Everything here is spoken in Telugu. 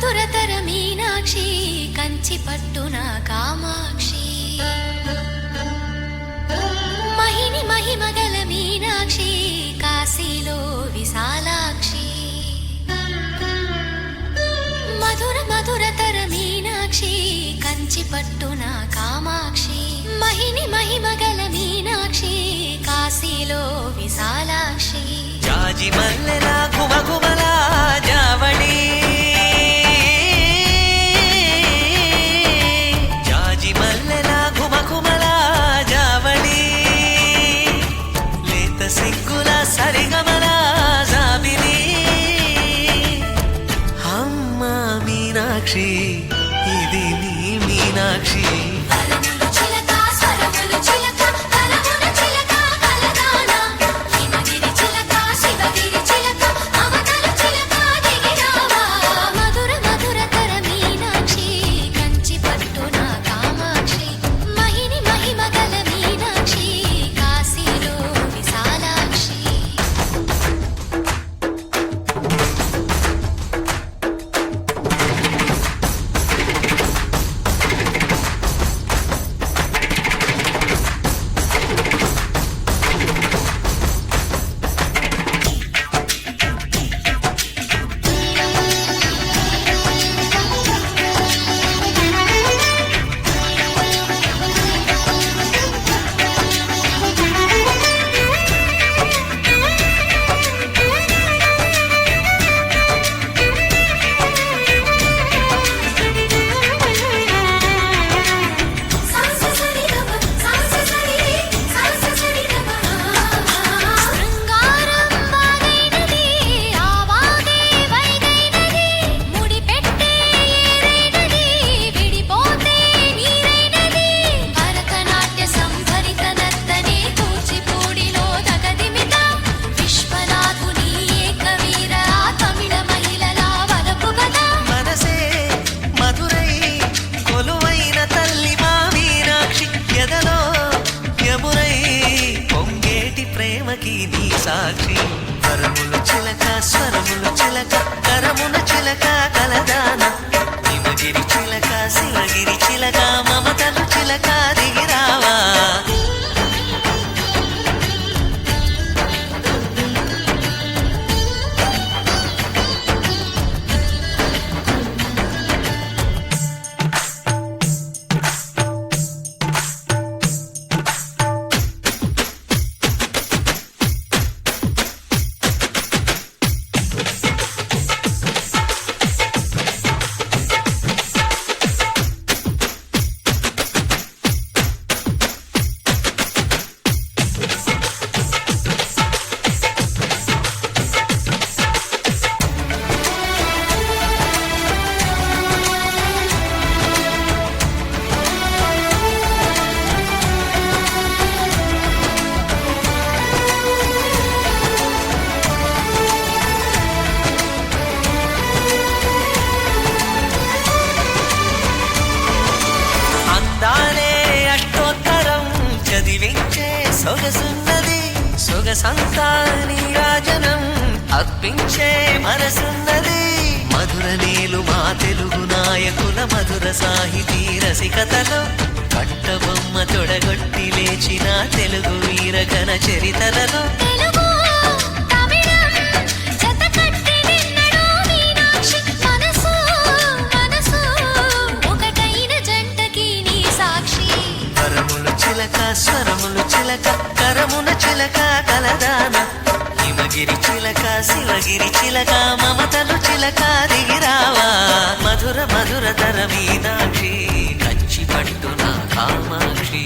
మధురతర మీనాక్షి కంచి పట్టున కామాక్షి మహిని మహిమగల మీనాక్షి కాశీలో విశాలాక్షి మధుర మధురతర మీనాక్షి కంచి పట్టున కామాక్షి మహిని మహిమగల మీనాక్షి కాశీలో విశాలాక్షి జాజి మల్లెలా గుమగుమలా జావళి జాజి మల్లెలా గుమగుమలా జావళి లేత సిగ్గుల సరిగమల జాబిలి అమ్మ మీనాక్షి ఇది నీ మీనాక్షి సాక్షి వరములు చిలక స్వరములు చిలక కరమున చిలక కలదాన హిమగిరి చిలక శివగిరి చిలక మమతలు చిలక దిగిరావా సొగసున్నది సొగసంతా నీరాజనం అర్పించే మనసున్నది మధుర నీలు మా తెలుగు నాయకుల మధుర సాహితీ రసికతలో కట్టబొమ్మ తొడగొట్టి లేచిన తెలుగు వీరగణ చరితలలో స్వరములు చిలక కరమున చిలక కలదాన హిమగిరి చిలక శివగిరి చిలక మమతలు చిలక దిగిరావా మధుర మధుర తర మీనాక్షి కంచి పట్టున కామాక్షి